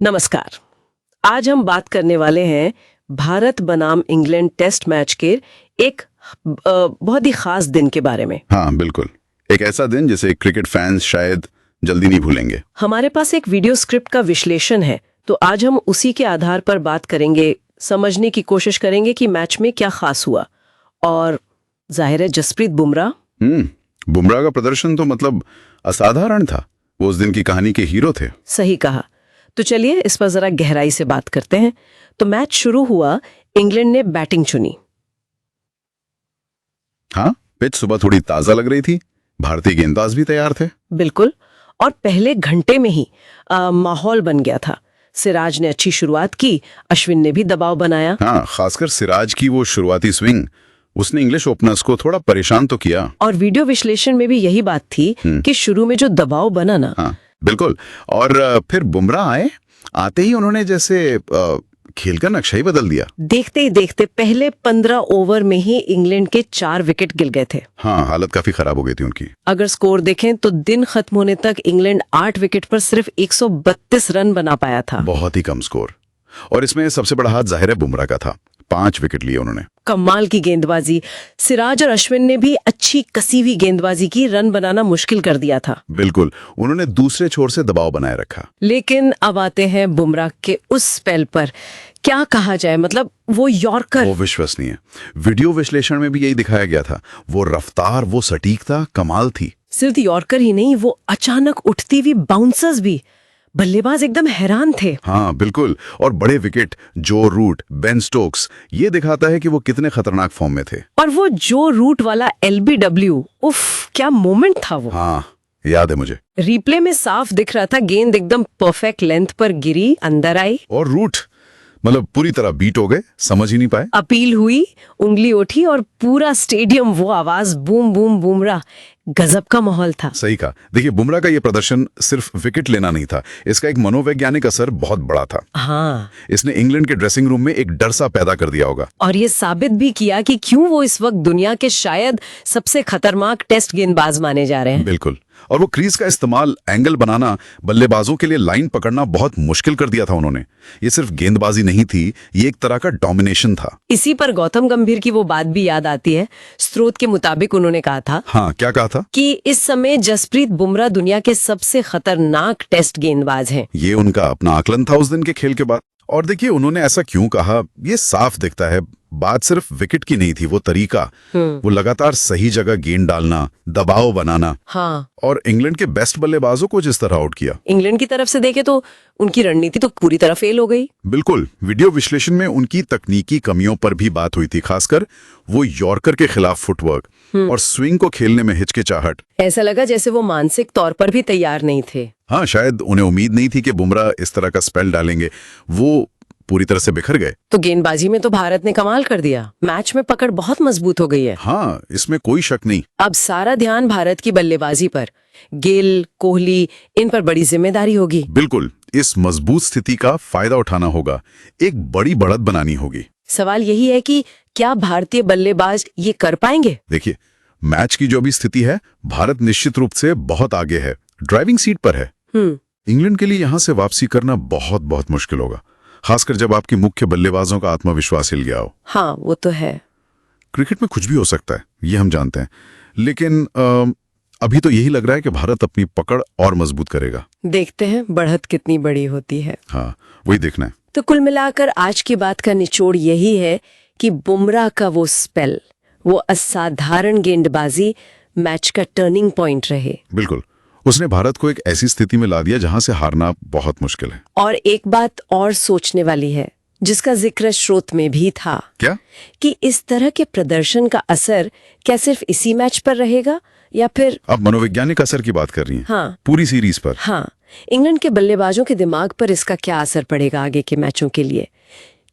नमस्कार। आज हम बात करने वाले हैं भारत बनाम इंग्लैंड टेस्ट मैच के एक बहुत ही खास दिन के बारे में। हाँ बिल्कुल, एक ऐसा दिन जिसे क्रिकेट फैंस शायद जल्दी नहीं भूलेंगे। हमारे पास एक वीडियो स्क्रिप्ट का विश्लेषण है, तो आज हम उसी के आधार पर बात करेंगे, समझने की कोशिश करेंगे कि मैच में क्या खास हुआ। और जाहिर है जसप्रीत बुमराह। बुमराह का प्रदर्शन तो मतलब असाधारण था। वो उस दिन की कहानी के हीरो थे। सही कहा। तो चलिए इस पर जरा गहराई से बात करते हैं। तो मैच शुरू हुआ, इंग्लैंड ने बैटिंग चुनी। हाँ, पिच सुबह थोड़ी ताजा लग रही थी, भारतीय गेंदबाज भी तैयार थे। बिल्कुल, और पहले घंटे में ही माहौल बन गया था। सिराज ने अच्छी शुरुआत की, अश्विन ने भी दबाव बनाया। हाँ, खासकर सिराज की वो शुरुआती स्विंग, उसने इंग्लिश ओपनर्स को थोड़ा परेशान तो किया। और वीडियो विश्लेषण में भी यही बात थी कि शुरू में जो दबाव बना ना। हाँ बिल्कुल, और फिर बुमराह आते ही उन्होंने जैसे खेल का नक्शा ही बदल दिया। देखते ही देखते पहले 15 ओवर में ही इंग्लैंड के 4 विकेट गिर गए थे। हाँ, हालत काफी खराब हो गई थी उनकी। अगर स्कोर देखें तो दिन खत्म होने तक इंग्लैंड 8 विकेट पर सिर्फ 132 रन बना पाया था। बहुत ही कम स्कोर, और इसमें सबसे बड़ा हाथ जाहिर है बुमराह का था। 5 विकेट लिए उन्होंने। कमाल की गेंदबाजी, सिराज और अश्विन ने भी अच्छी कसी हुई गेंदबाजी की, रन बनाना मुश्किल कर दिया था। बिल्कुल, उन्होंने दूसरे छोर से दबाव बनाए रखा। लेकिन अब आते हैं बुमराह के उस स्पेल पर। क्या कहा जाए, मतलब वो यॉर्कर, वो विश्वसनीय। वीडियो विश्लेषण में भी यही दिखाया गया था। वो रफ्तार, वो सटीकता कमाल थी। सिर्फ यॉर्कर ही नहीं, वो अचानक उठती हुई बाउंसर्स भी, बल्लेबाज एकदम हैरान थे। हाँ बिल्कुल, और बड़े विकेट, जो रूट, बेन स्टोक्स, ये दिखाता है कि वो कितने खतरनाक फॉर्म में थे। और वो जो रूट वाला LBW, उफ क्या मोमेंट था वो। हाँ याद है मुझे। रिप्ले में साफ दिख रहा था, गेंद एकदम परफेक्ट लेंथ पर गिरी, अंदर आई और रूट मतलब पूरी तरह बीट हो गए, समझ ही नहीं पाए। अपील हुई, उंगली उठी और पूरा स्टेडियम वो आवाज, बूम बूम बुमराह। गजब का माहौल था। सही कहा। देखिए, बुमराह का ये प्रदर्शन सिर्फ विकेट लेना नहीं था, इसका एक मनोवैज्ञानिक असर बहुत बड़ा था। हाँ, इसने इंग्लैंड के ड्रेसिंग रूम में एक डर सा पैदा कर दिया होगा। और ये साबित भी किया कि क्यों वो इस वक्त दुनिया के शायद सबसे खतरनाक टेस्ट गेंदबाज माने जा रहे हैं। बिल्कुल, और वो क्रीज का इस्तेमाल, एंगल बनाना, बल्लेबाजों के लिए लाइन पकड़ना बहुत मुश्किल कर दिया था उन्होंने। ये सिर्फ गेंदबाजी नहीं थी, ये एक तरह का डोमिनेशन था। इसी पर गौतम गंभीर की वो बात भी याद आती है। स्रोत के मुताबिक उन्होंने कहा था, हाँ क्या कहा था, कि इस समय जसप्रीत बुमराह दुनिया के सबसे खतरनाक टेस्ट गेंदबाज हैं। ये उनका अपना आकलन था उस दिन के खेल के बाद। और देखिए, उन्होंने ऐसा क्यों कहा, ये साफ दिखता है। बात सिर्फ विकेट की नहीं थी, वो तरीका, वो लगातार सही जगह गेंद डालना, दबाव बनाना। हाँ, और इंग्लैंड के बेस्ट बल्लेबाजों को जिस तरह आउट किया। इंग्लैंड की तरफ से देखे तो उनकी रणनीति तो पूरी तरह फेल हो गई। बिल्कुल, वीडियो विश्लेषण में उनकी तकनीकी कमियों पर भी बात हुई थी, खासकर वो यॉर्कर के खिलाफ फुटवर्क और स्विंग को खेलने में हिचकिचाहट। ऐसा लगा जैसे वो मानसिक तौर पर भी तैयार नहीं थे। हाँ, शायद उन्हें उम्मीद नहीं थी कि बुमराह इस तरह का स्पेल डालेंगे। वो पूरी तरह से बिखर गए। तो गेंदबाजी में तो भारत ने कमाल कर दिया। मैच में पकड़ बहुत मजबूत हो गई है। हाँ, इसमें कोई शक नहीं। अब सारा ध्यान भारत की बल्लेबाजी पर। गिल, कोहली, इन पर बड़ी जिम्मेदारी होगी। बिल्कुल, इस मजबूत स्थिति का फायदा उठाना होगा, एक बड़ी बढ़त बनानी होगी। सवाल यही है कि क्या भारतीय बल्लेबाज ये कर पाएंगे? देखिए, मैच की जो भी स्थिति है, भारत निश्चित रूप से बहुत आगे है, ड्राइविंग सीट पर है। इंग्लैंड के लिए यहाँ से वापसी करना बहुत बहुत मुश्किल होगा, खासकर जब आपके मुख्य बल्लेबाजों का आत्मविश्वास हिल गया हो। हाँ, वो तो है। क्रिकेट में कुछ भी हो सकता है, ये हम जानते हैं, लेकिन अभी तो यही लग रहा है कि भारत अपनी पकड़ और मजबूत करेगा। देखते हैं बढ़त कितनी बड़ी होती है। हाँ, वही देखना है। तो कुल मिलाकर आज की बात का निचोड़ यही है कि बुमराह का वो स्पेल, वो असाधारण गेंदबाजी मैच का टर्निंग पॉइंट रहे। बिल्कुल, उसने भारत को एक ऐसी स्थिति में ला दिया जहां से हारना बहुत मुश्किल है। और एक बात और सोचने वाली है, जिसका जिक्र स्रोत में भी था। क्या? कि इस तरह के प्रदर्शन का असर क्या सिर्फ इसी मैच पर रहेगा, या फिर आप मनोवैज्ञानिक असर की बात कर रही हैं? हाँ, पूरी सीरीज पर। हाँ, इंग्लैंड के बल्लेबाजों के दिमाग पर इसका क्या असर पड़ेगा आगे के मैचों के लिए?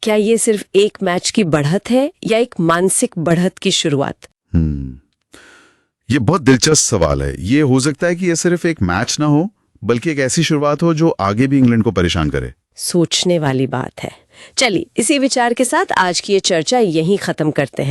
क्या ये सिर्फ एक मैच की बढ़त है या एक मानसिक बढ़त की शुरुआत? ये बहुत दिलचस्प सवाल है। ये हो सकता है कि ये सिर्फ एक मैच ना हो, बल्कि एक ऐसी शुरुआत हो जो आगे भी इंग्लैंड को परेशान करे। सोचने वाली बात है। चलिए, इसी विचार के साथ आज की ये चर्चा यहीं खत्म करते हैं।